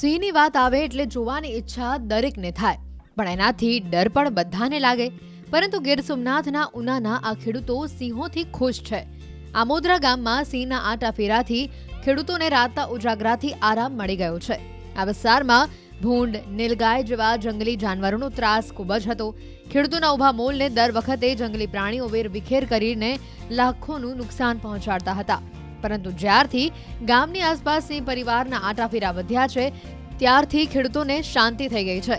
સિંહની વાત આવે એટલે જોવાની ઈચ્છા દરેકને થાય, પણ એનાથી ડર પણ બધાને લાગે. પરંતુ ગીર સોમનાથના ઉનાના આ ખેડૂતો સિંહોથી ખુશ છે. આમોદરા ગામમાં સિંહના આટાફેરાથી ખેડૂતોને રાતના ઉજાગરાથી આરામ મળી ગયો છે. આ વિસ્તારમાં ભૂંડ, નીલગાય જેવા જંગલી જાનવરોનો ત્રાસ ખૂબ જ હતો. ખેડૂતોના ઊભા મોલને દર વખતે જંગલી પ્રાણીઓ વેરવિખેર કરીને લાખોનું નુકસાન પહોંચાડતા હતા. પરંતુ જ્યારથી ગામની આસપાસ સિંહ પરિવારના આટાફેરા વધ્યા છે, ત્યારથી ખેડૂતોને શાંતિ થઈ ગઈ છે.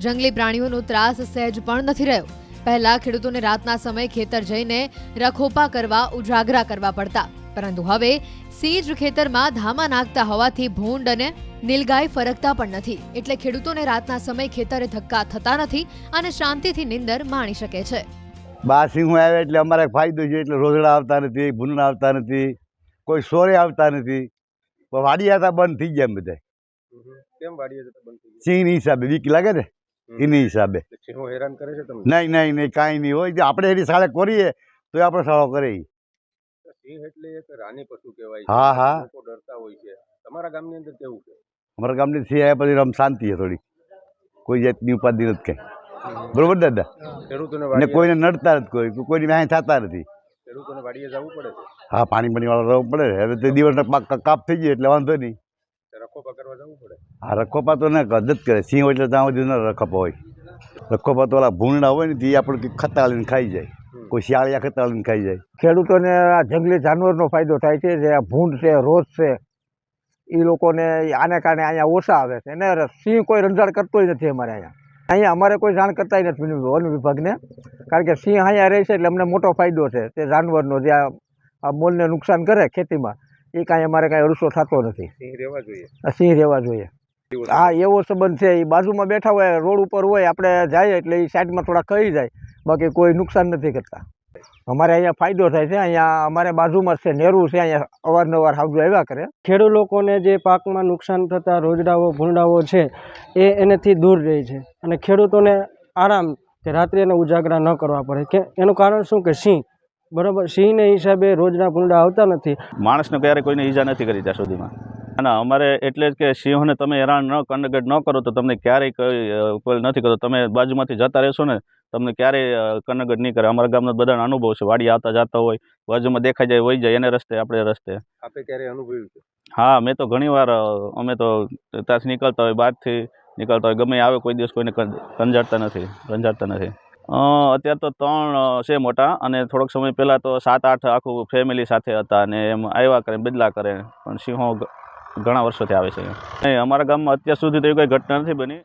જંગલી પ્રાણીઓનો ત્રાસ સહેજ પણ નથી રહ્યો. પહેલા ખેડૂતોને રાતના સમયે ખેતર જઈને રખોપા કરવા, ઉજાગરા કરવા પડતા, પરંતુ હવે સિંહ જ ખેતરમાં ધામા નાખતા હોવાથી ભૂંડ અને નીલગાય ફરકતા પણ નથી. એટલે ખેડૂતોને રાતના સમયે ખેતરે ધક્કા થતા નથી અને શાંતિથી નિંદર માણી શકે છે. બહાર સિંહ આવે એટલે અમારે ફાયદો છે. એટલે રોજડા આવતા નથી, ભૂંડ આવતા નથી, કોઈ સોરે આવતા નથી. વાડિયા હતા બંધ થઈ ગયા બધા. કેમ વાડિયા જતા બંધ થઈ ગયા? સિંહની હિસાબે બીક લાગે ને, એની હિસાબે. સિંહો હેરાન કરે છે તમને? નહીં કાંઈ નહીં હોય. આપણે એની સાળે કરીએ તો આપણે સાળો કરે. સિંહ એટલે એક રાની પશુ કહેવાય છે. હા. લોકો ડરતા હોય છે. તમારા ગામની અંદર કેવું છે? અમારા ગામની સિંહ આવ્યા પછી આમ શાંતિ છે થોડી. કોઈ જાતની ઉપાધિ નથી કઈ. બરોબર દાદા? ખેડૂતોને કોઈને નડતા નથી, કોઈની વ્યાય થતા નથી. ખેડૂતોને વાડીએ જવું પડે છે? હા, પાણી વાળા રહેવું પડે. હવે તો દિવસના કાપ થઈ જાય એટલે વાંધો નહીં. રખોપા કરવા જવું પડે? હા, રખોપા તો ના જ કરે. સિંહ હોય એટલે ત્યાં સુધી ના રખોપા હોય. રખોપા તો ઓલા ભૂંડા હોય ને તે આપણે ખતાળીને ખાઈ જાય, કોઈ શિયાળિયા ખતાળીને ખાઈ જાય. ખેડૂતોને આ જંગલી જાનવરનો ફાયદો થાય છે. જે આ ભૂંડ છે, રોઝ છે, એ લોકોને આને કારણે અહીંયા ઓછા આવે છે. અને સિંહ કોઈ રંજાડ કરતોય નથી અમારે અહીંયા અમારે કોઈ જાણ કરતાય નથી વન વિભાગને. કારણ કે સિંહ અહીંયા રહે છે એટલે અમને મોટો ફાયદો છે. તે જાનવરનો જે આ મોલને નુકસાન કરે ખેતીમાં, એ કાંઈ અમારે કાંઈ અરસો થતો નથી. સિંહ રહેવા જોઈએ. સિંહ રહેવા જોઈએ. હા, એવો સંબંધ છે. એ બાજુમાં બેઠા હોય, રોડ ઉપર હોય, આપણે જાય એટલે એ સાઈડમાં થોડા કહી જાય, બાકી કોઈ નુકસાન નથી કરતા. અમારે અહીંયા ફાયદો થાય છે. અહીંયા અમારે બાજુમાં છે નેરું છે, અહીંયા અવારનવાર હાવજો આવ્યા કરે. ખેડૂત લોકોને જે પાકમાં નુકસાન થતા રોજડાઓ ભૂંડાઓ છે એ એનાથી દૂર રહે છે અને ખેડૂતોને આરામ કે રાત્રે એને ઉજાગરા ન કરવા પડે. કે એનું કારણ શું કે સિંહ, બરાબર, સિંહને હિસાબે રોજના ભૂંડા આવતા નથી. માણસને ક્યારે કોઈને ઈજા નથી કરી ત્યાં સુધીમાં. અને અમારે એટલે જ કે સિંહોને તમે હેરાન ન કન્નગેટ ન કરો તો તમને ક્યારેય કોઈ નથી કરતો. તમે બાજુમાંથી જતા રહેશો ને, તમને ક્યારેય કન્નગેટ નહીં કરે. અમારા ગામનો બધાનો અનુભવ છે. વાડી આવતા જતા હોય, બાજુમાં દેખાઈ જાય, વહી જાય, એને રસ્તે આપણે રસ્તે. આપે ક્યારે અનુભવ્યું છે? હા, મેં તો ઘણી વાર, અમે તો ત્યાંથી નીકળતા હોય, બહારથી નીકળતા હોય, ગમે આવે, કોઈ દિવસ કોઈને રંજાડતા નથી. અત્યારે તો 3 છે મોટા, અને થોડોક સમય પહેલાં તો 7-8 આખું ફેમિલી સાથે હતા, અને એમ આવ્યા કરે, બદલા કરે. પણ સિંહો ઘણા વર્ષોથી આવે છે. નહીં, અમારા ગામમાં અત્યાર સુધી તો એવી કોઈ ઘટના નથી બની.